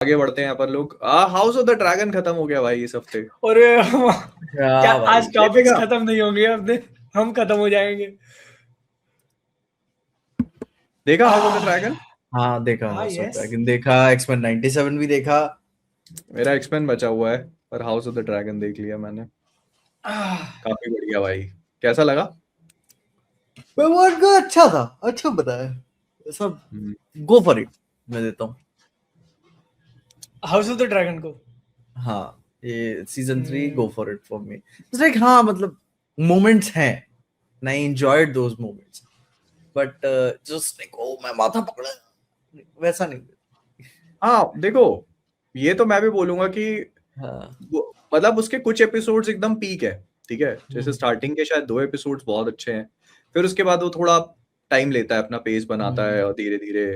आगे बढ़ते हैं यहाँ पर लोग। हाउस ऑफ द ड्रैगन खत्म हो गया भाई इस हफ्ते। और क्या क्या भाई, आज टॉपिक्स देखा? खत्म नहीं होंगे, अब हम खत्म हो जाएंगे। देखा house of the ah, dragon? हाँ देखा, हाँ हाउस ऑफ यस। ड्रैगन देखा, एक्समैन 97 भी देखा। मेरा एक्सपेन बचा हुआ है, पर हाउस ऑफ द ड्रैगन देख लिया मैंने। आह, काफी बढ़िया भाई। कैसा लगा? भगवान का अच्छा था, अच्छा बताया सब। हम्म, गो फॉर इट, मैं देता हूँ। हाउस ऑफ द ड्रैगन को हाँ, ये season 3 go hmm, for it for me. It's like, हाँ मतलब मोमेंट्स हैं, I enjoyed those moments, but just like oh मैं माथा पकड़ा, वैसा नहीं। हाँ देखो, ये तो मैं भी बोलूंगा कि हाँ। मतलब उसके कुछ एपिसोड्स एकदम पीक है, ठीक है। जैसे स्टार्टिंग के शायद 2 एपिसोड्स बहुत अच्छे हैं, फिर उसके बाद वो थोड़ा टाइम लेता है, अपना पेस बनाता है और धीरे धीरे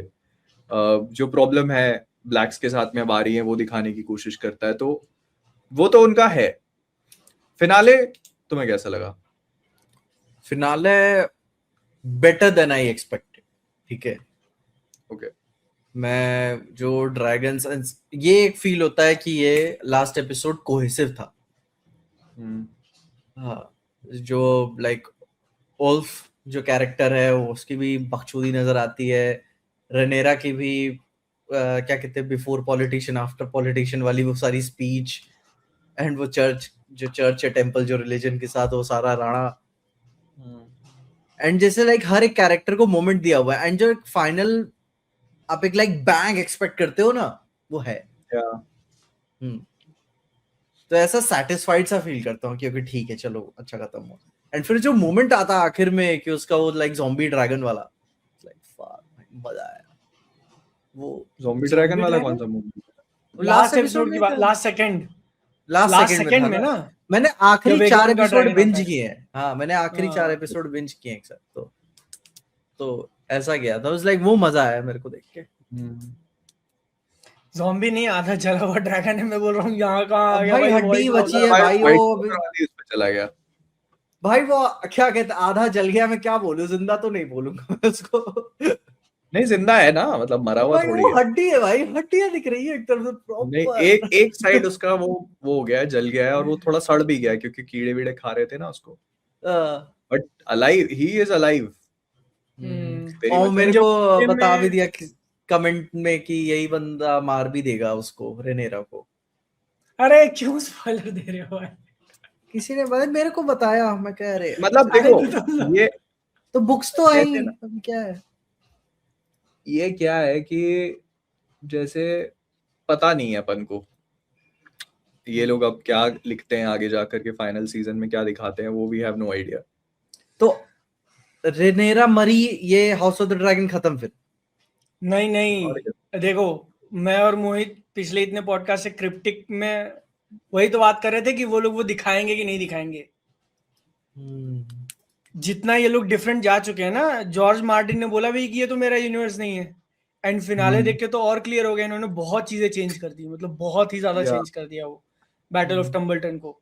जो प्रॉब्लम है ब्लैक्स के साथ में अब आ रही है वो दिखाने की कोशिश करता है। तो वो तो उनका है। फिनाले तुम्हें कैसा लगा? Finale better than I expected, ठीक है। ओके। मैं जो ड्रैगन्स, ये एक फील होता है कि ये लास्ट एपिसोड कोहेसिव था। हाँ, जो लाइक ओल्फ जो कैरेक्टर है वो, उसकी भी बकचोदी नजर आती है। रनेरा की भी क्या कहते हैं, बिफोर पॉलिटिशियन आफ्टर पॉलिटिशियन वाली वो सारी स्पीच, एंड वो चर्च है, टेम्पल जो रिलीजन के साथ, वो सारा राणा। एंड जैसे लाइक हर एक कैरेक्टर को मोमेंट दिया हुआ है, एंड जो एक फाइनल आप एक लाइक बैंग एक्सपेक्ट करते हो ना, वो है। हम्म तो ऐसा सेटिस्फाइड सा फील करता हूँ कि ओके ठीक है, चलो अच्छा खत्म हुआ। एंड फिर जो मोमेंट आता है आखिर में कि उसका वो लाइक ज़ॉम्बी ड्रैगन वाला, लाइक मजा आया। वो ज़ॉम्बी ड्रैगन ज़ॉम्बी वाला कौन ड्रैगन सा movie? Last last episode episode की में बात, था, लास्ट लास्ट सेकंड में था सेकंड में ना। ना, मैंने आखिरी जब 4 एगोन का एपिसोड ड्रैगन आता बिंज है। किए हैं। हाँ, मैंने आखिरी 4 हाँ, एपिसोड बिंज किए हैं एक साथ। तो ऐसा गया था, उस लाइक वो मजा आया मेरे को देख के। ज़ॉम्बी नहीं, आधा जला हुआ ड्रैगन है। मैं बोल रहा हूँ यहाँ कहाँ आ अब गया भाई भाई, हड्डी व्हाइट बची वाटर। है भाई, वो वाइट अभी वाटर वाली उस पे चला गया। भाई वो क्या कहते हैं, आधा जल गया, मैं क्या बोलूं, जिंदा तो नहीं बोलूंगा मैं उसको। नहीं, जिंदा है ना, मतलब मरा हुआ भाई थोड़ी वो है। हड्डी है भाई, हड्डियां दिख रही है एक तरफ से नहीं, एक प्रॉपर। एक साइड उसका वो हो गया है, जल गया है, और वो थोड़ा सड़ भी गया है क्योंकि कीड़े वीड़े खा रहे थे ना उसको। But alive, he is alive. तेरी और मतलब मेरे एंड जब को ये बता भी में दिया कमेंट में कि यही बंदा मार भी देगा उसको, रेनेरा को। अरे क्यों स्पॉइलर दे रहे हो भाई? किसी ने मतलब मेरे को बताया, मैं कह रहे मतलब अरे देखो, तो ये तो बुक्स तो आई, ऐसे ना, अब क्या है। ये क्या है कि जैसे पता नहीं है अपन को ये लोग अब क्या लिखते हैं आगे जाकर के, फाइनल सीजन में क्या दिखाते हैं, वो वी हैव नो आइडिया। तो रेनेरा मरी, ये हाउस ऑफ द ड्रैगन खत्म फिर। नहीं और क्या? नहीं, देखो, मैं और मोहित पिछले इतने पॉडकास्ट से क्रिप्टिक में वही तो बात कर रहे थे कि वो लोग वो दिखाएंगे कि नहीं दिखाएंगे। जितना ये लोग डिफरेंट जा चुके हैं ना, जॉर्ज मार्टिन ने बोला भी कि ये तो मेरा यूनिवर्स नहीं है। एंड फिनाले देख के तो और क्लियर हो गया, इन्होंने बहुत चीजें चेंज कर दी, मतलब बहुत ही ज्यादा या चेंज कर दिया वो बैटल ऑफ टम्बलटन को।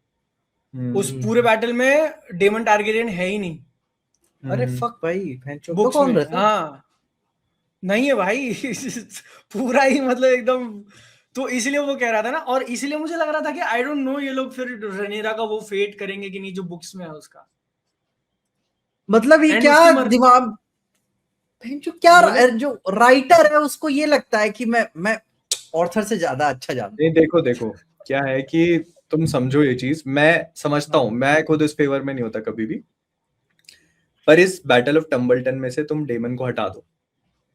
उस पूरे हम्म बैटल में डेमन टारगेरियन है ही नहीं अरे फक भाई, भैंचो तो बुक्स कौन में। रहता है। हाँ, नहीं है भाई। पूरा ही मतलब एकदम। तो इसलिए वो कह रहा था ना, और इसलिए मुझे लग रहा था कि आई डोंट नो ये लोग फिर रनेरा का वो फेट करेंगे कि नहीं जो बुक्स में है उसका। मतलब ये एंड क्या उसकी मर दिमाग, भैंचो क्या बोलो। जो राइटर है उसको ये लगता है कि मैं ऑर्थर से ज्यादा अच्छा जानता नहीं, देखो देखो, क्या है कि तुम समझो ये चीज, मैं समझता हूँ। हूँ, मैं खुद इस फेवर में नहीं होता कभी भी। पर इस बैटल ऑफ टम्बलटन में से तुम डेमन को हटा दो,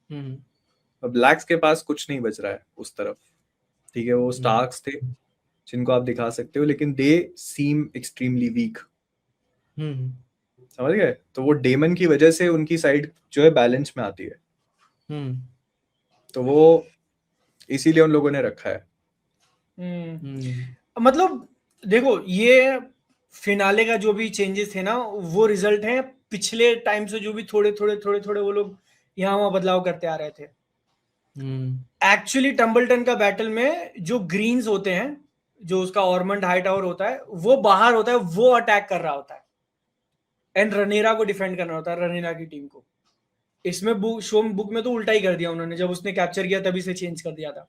हम्म अब ब्लैक्स के पास कुछ नहीं बच रहा है उस तरफ। ठीक है, वो स्टार्क्स थे जिनको आप दिखा सकते हो, लेकिन दे सीम एक्सट्रीमली वीक। हम्म समझ गए? तो वो डेमन की वजह से उनकी साइड जो है बैलेंस में आती है। हम्म तो वो इसीलिए उन लोगों ने रखा है। मतलब देखो, ये फिनाले का जो भी चेंजेस थे ना, वो रिजल्ट है पिछले टाइम से जो भी थोड़े थोड़े थोड़े थोड़े वो लोग यहाँ वहां बदलाव करते आ रहे थे। एक्चुअली टम्बलटन का बैटल में जो ग्रीन्स होते हैं, जो उसका ऑर्मंड हाई टावर होता है वो बाहर होता है, वो अटैक कर रहा होता है एंड रनेरा को डिफेंड करना होता है, रनेरा की टीम को। इसमें बुक में तो उल्टा ही कर दिया उन्होंने, जब उसने कैप्चर किया तभी से चेंज कर दिया था।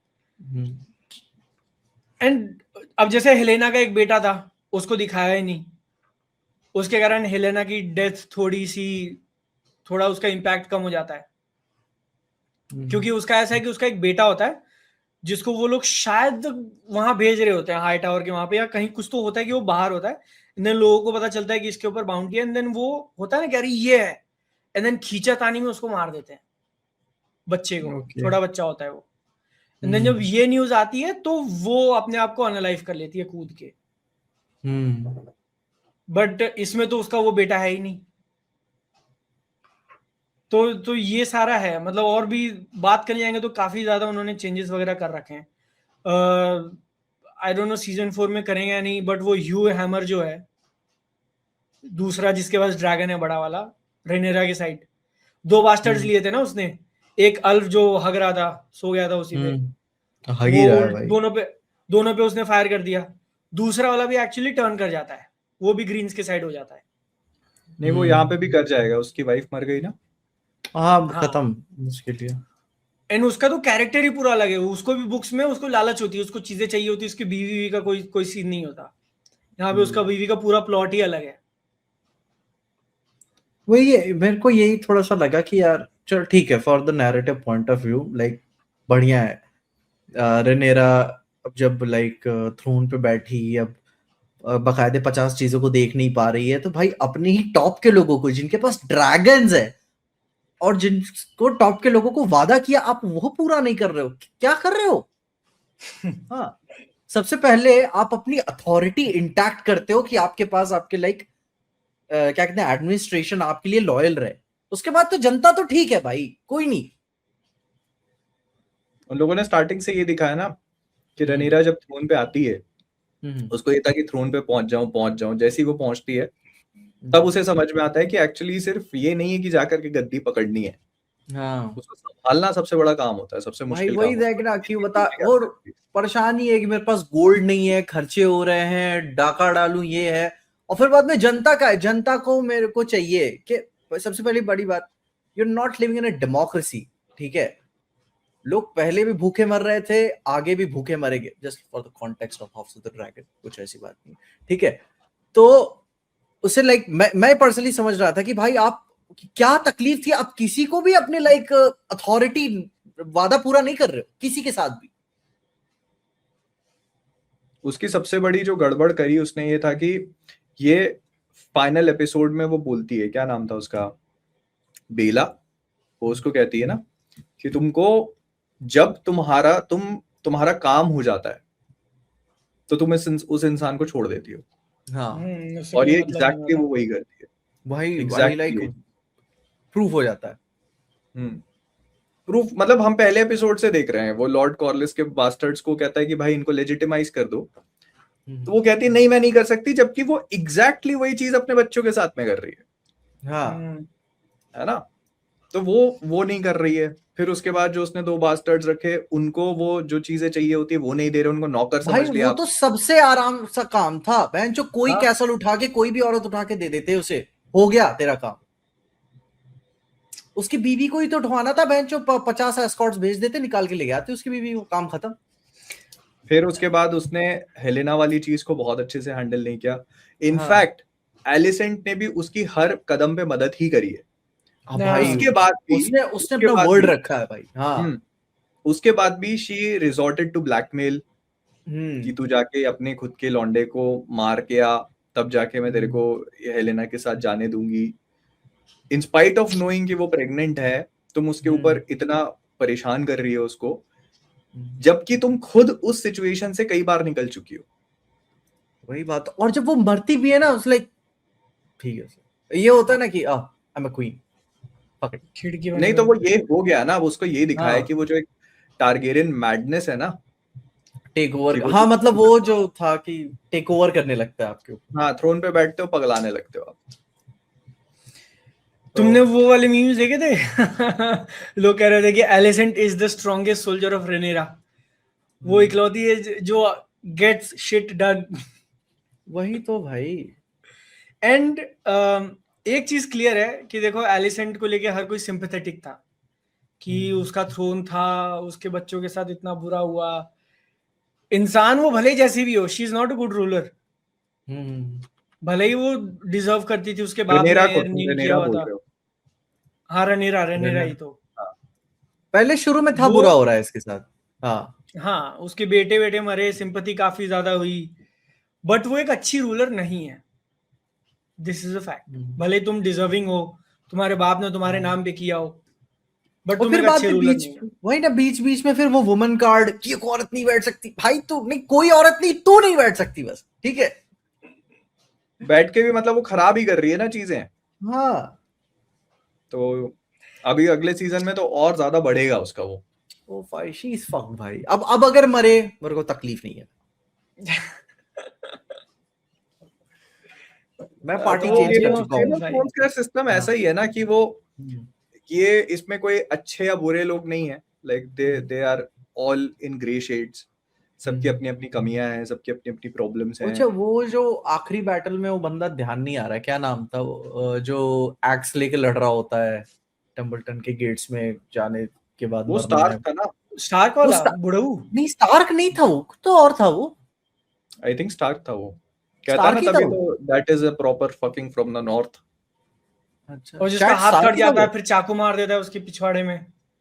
एंड अब जैसे हेलेना का एक बेटा था, उसको दिखाया ही नहीं, उसके कारण हेलेना की डेथ थोड़ा उसका इम्पैक्ट कम हो जाता है, क्योंकि उसका ऐसा है कि उसका एक बेटा होता है जिसको वो लोग शायद वहां भेज रहे होते हैं हाई टावर के वहां पे, या कहीं कुछ तो होता है कि वो बाहर होता है, देन लोगों को पता चलता है कि इसके ऊपर बाउंटी है, एंड देन वो होता है ना कि अरे ये है, एंड देन खींचातानी में उसको मार देते हैं, बच्चे को, ओके छोटा बच्चा होता है वो, एंड देन जब ये न्यूज आती है तो वो अपने आप को अनलाइव कर लेती है कूद के, बट इसमें तो उसका वो बेटा है ही नहीं। तो ये सारा है, मतलब और भी बात करने जाएंगे तो काफी ज्यादा उन्होंने चेंजेस वगैरह कर रखे हैं। आई डोंट नो सीजन 4 में करेंगे या नहीं, बट वो ह्यू हैमर जो है दूसरा, जिसके पास ड्रैगन है बड़ा वाला, रेनेरा के साइड, 2 बास्टर्ड्स लिए थे ना उसने, एक अल्फ जो हग रहा था, सो गया था उसी पे, हगी वो रहा है भाई। दोनों पे उसने फायर कर दिया, दूसरा वाला भी एक्चुअली टर्न कर जाता है, वो भी ग्रीन्स के साइड हो जाता है। नहीं वो यहाँ पे भी कर जाएगा, उसकी वाइफ मर गई ना। हाँ हाँ, खत्म उसके लिए। एंड उसका तो कैरेक्टर ही पूरा अलग है, उसको भी बुक्स में उसको लालच होती है, उसको चीजें चाहिए होती है, उसकी बीवी का कोई सीन नहीं होता, यहाँ पे उसका बीवी का पूरा प्लॉट ही अलग है। वही है, मेरे को यही थोड़ा सा लगा कि यार चल ठीक है, for the narrative point of view like बढ़िया है। रेनेरा अब जब लाइक थ्रोन पे बैठी, अब बकायदे 50 चीजों को देख नहीं पा रही है, तो भाई अपने ही टॉप के लोगों को, जिनके पास ड्रैगन्स है और जिनको टॉप के लोगों को वादा किया, आप वो पूरा नहीं कर रहे हो, क्या कर रहे हो? हाँ, सबसे पहले आप अपनी अथॉरिटी इंटैक्ट करते हो कि आपके पास आपके लाइक क्या कहते हैं एडमिनिस्ट्रेशन आपके लिए लॉयल रहे, उसके बाद तो जनता तो ठीक है भाई, कोई नहीं। उन लोगों ने स्टार्टिंग से ये दिखाया ना कि रनीरा जब थ्रोन पे आती है, उसको ये था कि थ्रोन पे पहुंच जाऊं, जैसे ही वो पहुंचती है तब उसे समझ में आता है कि एक्चुअली सिर्फ ये नहीं है कि जाकर के गद्दी पकड़नी है, हाँ उसको संभालना सबसे बड़ा काम होता है, सबसे भाई मुश्किल वही काम देख होता ना, है। क्यों बता, और परेशानी है कि मेरे पास गोल्ड नहीं है, खर्चे हो रहे हैं, डाका डालूं, ये है, और फिर बाद में जनता का है, जनता को मेरे को चाहिए कि सबसे पहली बड़ी बात, you are not living in a democracy, ठीक है? लोग पहले भी भूखे मर रहे थे, आगे भी भूखे मरेंगे, just for the context of house of the dragon, कुछ ऐसी बात नहीं, ठीक है? तो उसे लाइक मैं पर्सनली समझ रहा था कि भाई आप क्या तकलीफ थी, आप किसी को भी अपने लाइक अथॉरिटी वादा पूरा नहीं कर रहे हो किसी के साथ भी। उसकी सबसे बड़ी जो गड़बड़ करी उसने ये था कि ये फाइनल एपिसोड में वो बोलती है, क्या नाम था उसका, बेला, वो उसको कहती है ना कि तुमको जब तुम्हारा काम हो जाता है तो तुम उस इंसान को छोड़ देती हो, हाँ उससे और कोई ये मतलब नहीं एग्जैक्टली होता। वो वही करती है, भाई भाई लाइक एग्जैक्टली। प्रूफ हो जाता है। प्रूफ मतलब हम पहले एपिसोड से देख रहे हैं, वो लॉर्ड कॉर्लिस के बास्टर्ड्स को कहता है कि भाई इनको लेजिटिमाइज कर दो, तो वो कहती है नहीं मैं नहीं कर सकती, जबकि वो एग्जैक्टली वही चीज अपने बच्चों के साथ में कर रही हाँ है ना? तो वो नहीं कर रही है। फिर उसके बाद जो उसने 2 बास्टर्ड्स रखे, उनको वो जो चीजें चाहिए होती है वो नहीं दे रहे, उनको नौकर भाई समझ लिया वो तो आपने। सबसे आराम सा काम था बहन, जो कोई हाँ, कैसल उठा के कोई भी औरत उठा के दे देते उसे, हो गया तेरा काम। उसकी बीवी को ही तो उठवाना था बहन, जो 50 एस्कॉर्ट्स भेज देते, निकाल के ले आते उसकी बीवी को, काम खत्म। फिर उसके बाद उसने हेलेना वाली चीज को बहुत अच्छे से हैंडल नहीं किया। हाँ इनफैक्ट एलिसेंट ने भी उसकी हर कदम पे मदद ही करी है। हाँ भाई, उसके बाद भी उसने उसने उसके अपना बाद वर्ड भी रखा है भाई। हाँ हम्म उसके बाद भी शी रिजॉर्टेड टू ब्लैकमेल कि तू जाके अपने खुद के लौंडे को मार के आ, तब जाके मैं तेरे को हेलेना के साथ जाने दूंगी। इन स्पाइट ऑफ नोइंग कि वो प्रेग्नेंट है, तुम उसके ऊपर इतना परेशान कर रही हो उसको, जबकि तुम खुद उस सिचुएशन से कई बार निकल चुकी हो। वही बात। और जब वो मरती भी है ना, उस लाइक ठीक है सर, ये होता है ना कि आई एम अ क्वीन, पकड़। खिड़की बंद नहीं तो वो कर। ये हो गया ना, अब उसको ये दिखाया है हाँ कि वो जो एक टारगेरियन मैडनेस है ना, टेक ओवर, कि वो हाँ मतलब वो जो था कि टेक ओवर करने लगता है आपके ऊपर। हाँ थ्रोन पे बैठते हो पगलाने लगते हो आप। तुमने तो वो वाले मीम्स देखे थे? लोग कह रहे थे कि Alicent is the strongest soldier of Rhaenyra, वो इकलौती है जो गेट्स शिट डन। वही तो भाई। एंड एक चीज क्लियर है कि देखो, एलिसेंट को लेके हर कोई सिंपैथेटिक था कि उसका थ्रोन था, उसके बच्चों के साथ इतना बुरा हुआ, इंसान वो भले ही जैसी भी हो, she is not a good ruler. भले ही वो डिजर्व करती थी, उसके बाप ने रनेरा को नील किया रनेरा हुआ बोल था। रहे हो? हाँ, रनेरा ही तो। हाँ, पहले शुरू में था वो बुरा हो रहा है इसके साथ। हाँ हाँ, उसके बेटे बेटे मरे, सिंपैथी काफी ज्यादा हुई, बट वो एक अच्छी रूलर नहीं है। This is a fact. भले ही तुम डिजर्विंग हो, तुम्हारे बाप ने तुम्हारे नाम पे किया हो, बट और तुम फिर एक बाद अच्छे में रूलर बीच नहीं हो। वही ना, बीच बीच में फिर वो वुमन कार्ड कि एक औरत नहीं बैठ सकती। भाई तू नहीं, कोई औरत नहीं, तू नहीं बैठ सकती बस, ठीक है। बैठ के भी मतलब वो खराब ही कर रही है ना चीजें। हाँ तो अभी अगले सीजन में तो और ज्यादा बढ़ेगा उसका वो। ओ भाई शी इज फक्ड भाई। अब अगर मरे मेरे को तकलीफ नहीं है, मैं पार्टी तो चेंज Game कर of चुका गेम हूँ। ऑफ भाई। थ्रोन्स का सिस्टम ऐसा ही है ना कि वो ये इसमें कोई अच्छे या बुरे लोग नहीं है। Like they are all in grey shades. सबकी अपनी अपनी कमियां हैं, सबकी अपनी अपनी प्रॉब्लम्स हैं। अच्छा वो जो आखिरी बैटल में वो बंदा ध्यान नहीं आ रहा है, क्या नाम था वो, जो एक्स लेके लड़ रहा होता है टम्बलटन के गेट्स में जाने के बाद वो मरने में। स्टार्क था ना? स्टार्क वो वाला बुढ़ऊ। नहीं, स्टार्क नहीं था वो, तो और था वो। आई थिंक स्टार्क था वो। कहता ना स्टार्क ही था तभी वो। तो that is a proper fucking from the north. अच्छा और जिसका शायद हाथ स्टार्क कट ही था जाता वो। है, फिर चाकू मार देता है उसके पिछवाड़े में।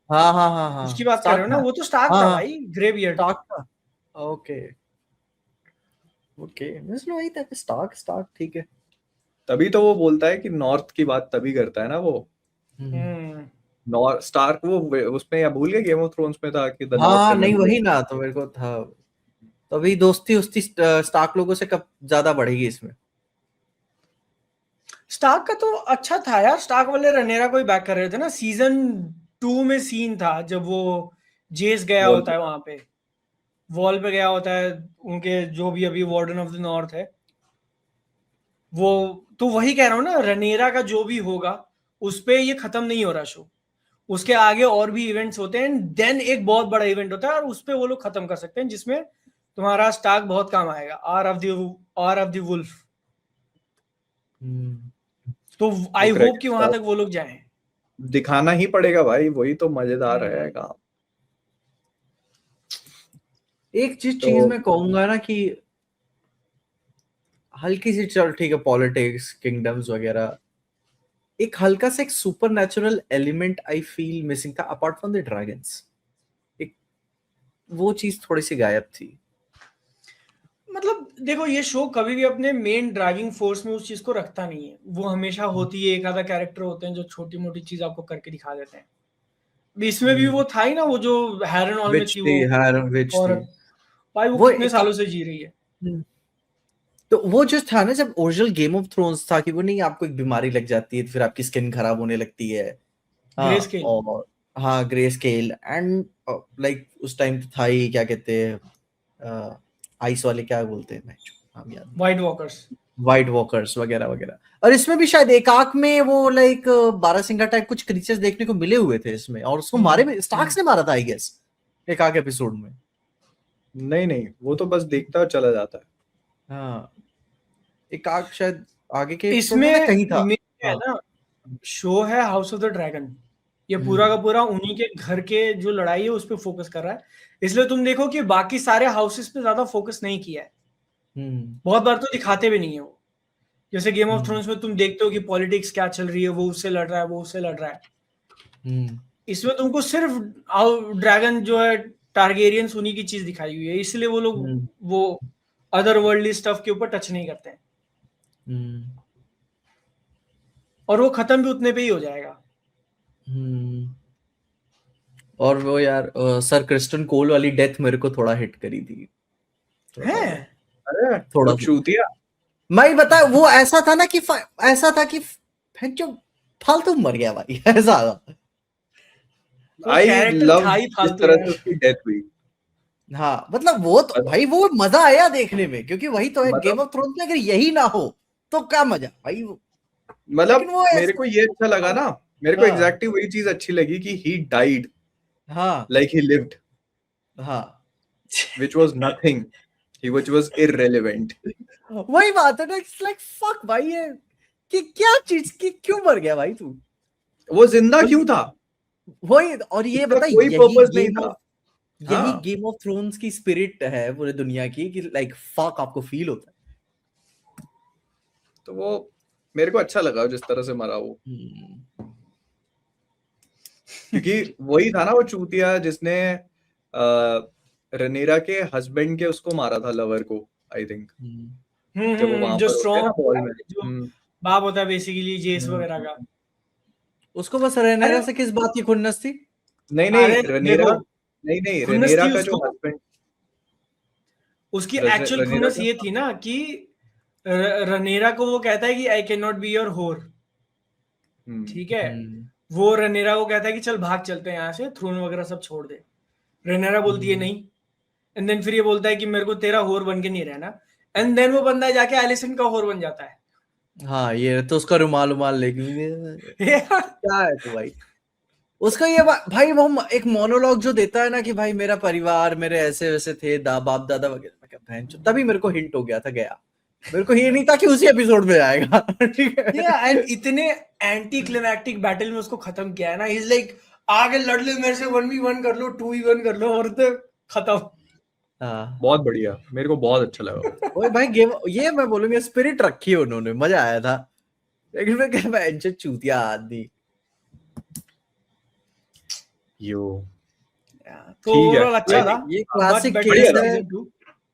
हाँ हाँ हाँ हाँ उसकी बात कर रहे स्टार्क हो ना? था। वो तो स्टार्क हाँ था हाँ भाई, ग्रे बियर्ड। स्टार्क था। ओके ओके, मैं वही था, स्टार्क स्टार्क ठीक है। तभी तो वो बोलता है कि नॉर्थ की बात तभी करता है ना वो। नॉर्थ स्टार्क वो उसमें, या भूल गए गेम ऑफ थ्रोन्स में था कि द हाँ नॉर्थ हाँ, नहीं रिमेंबर्स। वही ना, तो मेरे को था। तो अभी दोस्ती उस्ती स्टार्क लोगों से कब ज्यादा बढ़ेगी इसमें। स्टार्क का तो अच्छा था यार, स्टार्क वाले रनेरा को ही बैक कर रहे थे ना। सीजन 2 में सीन था जब वो जेस गया वॉल होता है वहां पे, वॉल पे गया होता है, उनके जो भी अभी वार्डन ऑफ द नॉर्थ है वो। तो वही कह रहा हूँ ना, रनेरा का जो भी होगा उस पे ये खत्म नहीं हो रहा शो। उसके आगे और भी इवेंट्स होते हैं, देन एक बहुत बड़ा इवेंट होता है और उस पे वो लोग खत्म कर सकते हैं, जिसमें तुम्हारा स्टार्क बहुत काम आएगा, आर ऑफ द वुल्फ। तो वो आई होप कि वहां क्रैकर तक वो लोग जाएं। दिखाना ही पड़ेगा भाई, वही तो मजेदार है काम। एक चीज तो मैं कहूंगा ना कि हल्की सी, चल ठीक है, पॉलिटिक्स किंगडम्स वगैरह, एक हल्का सा एक super natural element I feel missing था अपार्ट फ्रॉम द ड्रैगन्स। एक वो चीज थोड़ी सी गायब थी। मतलब देखो, ये शो कभी भी अपने मेन ड्राइविंग फोर्स में उस चीज को रखता नहीं है। वो हमेशा होती है, एक आधा कैरेक्टर होते हैं जो छोटी मोटी चीज आपको करके दिखा देते हैं। इसमें भी वो था ही ना, वो जो हैरन हॉल में विच थी थी, वो हैरन विच थी औरत। भाई वो वो कितने सालों से जी रही है। तो वो जो था ना, जब ओरिजिनल गेम ऑफ थ्रोन्स था कि वो नहीं, आपको एक बीमारी लग जाती है तो फिर आपकी स्किन खराब होने लगती है। ग्रे हाँ स्केल। और हाँ ग्रे स्केल एंड लाइक उस टाइम था ही, क्या कहते हैं आइस वाले, क्या बोलते हैं, मैं नाम याद नहीं, व्हाइट वॉकर्स। व्हाइट वॉकर्स वगैरह वगैरह। और इसमें भी शायद एक आंख में वो लाइक बारहसिंगा टाइप कुछ क्रीचर्स देखने को मिले हुए थे इसमें, और उसको मारे में स्टार्क्स ने मारा था आई गेस एक आंख एपिसोड में। नहीं नहीं, वो तो बस देखता और चला जाता है। हाँ एक आंख शायद आगे के एपिसोड में ना इसमें कहीं था। मेन है हाँ ना, शो है हाउस ऑफ द ड्रैगन। ये पूरा का पूरा उन्हीं के घर के जो लड़ाई है उस पर फोकस कर रहा है। इसलिए तुम देखो कि बाकी सारे हाउसेस पे ज्यादा फोकस नहीं किया है। बहुत बार तो दिखाते भी नहीं है वो। जैसे गेम ऑफ थ्रोन्स में तुम देखते हो कि पॉलिटिक्स क्या चल रही है, वो उससे लड़ रहा है, वो उससे लड़ रहा है। इसमें तुमको सिर्फ ड्रैगन जो है, टारगेरियंस, उन्हीं की चीज दिखाई हुई है, इसलिए वो लोग वो अदर वर्ल्डली स्टफ के ऊपर टच नहीं करते हैं। और वो खत्म भी उतने पे ही हो जाएगा। और वो यार सर क्रिस्टन कोल वाली डेथ मेरे को थोड़ा हिट करी थी, है अरे थोड़ा वो सा। चूतिया। मैं बता, वो ऐसा था ना कि ऐसा था कि जो फालतू मर गया भाई ऐसा था। वो आई कैरेक्टर लव था ही जिस फालतू तरह से यार। उसकी डेथ हुई। हाँ मतलब वो तो भाई वो मजा आया देखने में, क्योंकि वही तो है गेम मतलब ऑफ थ्रोन्स में, अगर यही ना हो तो क्या मजा भाई वो। लेकिन मतलब वो मेरे ऐसा, को ये अच्छा लगा ना, मेरे को हाँ एग्जैक्टली वही चीज अच्छी लगी कि ही डाइड हाँ लाइक ही लिव्ड, हाँ which was nothing, which was irrelevant. वही बात है ना, इट्स लाइक फक भाई, ये कि क्या चीज की क्यों मर गया भाई तू। वो जिंदा क्यों था? वही, और ये उसका बता कोई यही पर्पस नहीं गेम था। ऑफ यही हाँ। गेम ऑफ थ्रोन्स की स्पिरिट है पूरी दुनिया की कि लाइक फक आपको फील होता है। तो वो मेरे को अच्छा लगा जिस तरह से मरा वो, क्योंकि वही था ना वो चूतिया जिसने रनेरा के हस्बैंड के उसको मारा था, लवर को, आई थिंक, जब वो वहां जो पर होते हैं ना बॉल में। स्ट्रॉन्ग बाप होता है बेसिकली जेस वगैरह का। उसको बस रनेरा अरे से किस बात की खुन्नस थी? नहीं नहीं अरे रनेरा, देखो, नहीं खुन्नस रनेरा थी का जो उसको, हस्बैंड, उसकी एक्चुअल रनेरा खुन्नस का, ये थी ना कि रनेरा को वो कहता है कि I can not be your होर, ठीक है, वो रनेरा को कहता है कि चल भाग चलते हैं यहाँ से, थ्रोन वगैरह सब छोड़ दे। रनेरा बोलती है नहीं, एंड देन फिर ये बोलता है कि मेरे को तेरा होर बन के नहीं रहना, एंड देन वो बंदा जाके एलिसन का होर बन जाता है। हाँ, ये तो उसका रुमाल लेके क्या है तो भाई उसका ये भाई वो एक मोनोलॉग जो देता है ना कि भाई मेरा परिवार मेरे ऐसे वैसे थे, बाप दादा वगैरह, तभी मेरे को हिंट हो गया था गया। मेरे को ये नहीं था कि उसी एपिसोड में आएगा। ठीक है, एंड इतने एंटी क्लिमैक्टिक बैटल में उसको खत्म किया है ना, इज लाइक आगे लड़ ले मेरे से 1v1 कर लो, 2v1 कर लो, और तो खत्म। हाँ बहुत बढ़िया, मेरे को बहुत अच्छा लगा। ओए भाई गेम ये मैं बोलूंगा स्पिरिट रखी है उन्होंने, मजा आया था। लेकिन मैं क्या बेंच चूतिया आदमी यो तो ठीक है, ओवरऑल अच्छा था, ये क्लासिक but केस better है, season 2।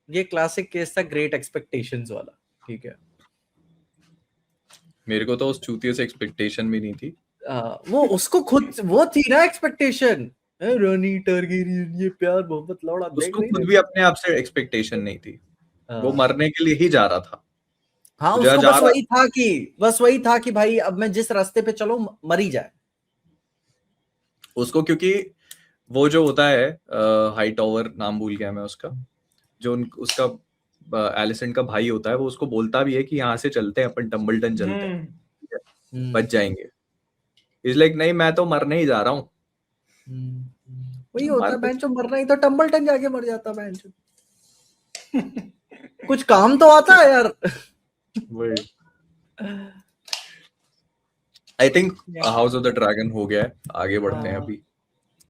ये क्लासिक केस था ग्रेट एक्सपेक्टेशंस वाला। ठीक है, मेरे को तो उस चूतिये से एक्सपेक्टेशन भी नहीं थी। वो उसको खुद वो थी ना एक्सपेक्टेशन, रानी टारगेरियन ये प्यार मोहब्बत लौड़ा देख उसको नहीं खुद रहे। भी अपने आप से एक्सपेक्टेशन नहीं थी, वो मरने के लिए ही जा रहा था। हाँ जा उसको जा बस रहा वही था कि भाई अब मैं जिस रास्ते पे चलूं मरी जाए उसको, क्योंकि वो जो होता है हाई टॉवर, नाम भूल गया मैं उसका, जो उसका एलिसेंट का भाई होता है, वो उसको बोलता भी है कि यहाँ से चलते हैं अपन, टम्बलटन चलते हैं, बच जाएंगे। इज लाइक नहीं, मैं तो मरने ही जा रहा हूँ। वही होता है, बेंचो मरना ही तो टम्बलटन जाके मर जाता बेंचो। कुछ काम तो आता है यार। वही I think house of the dragon हो गया है, आगे बढ़ते हैं अभी।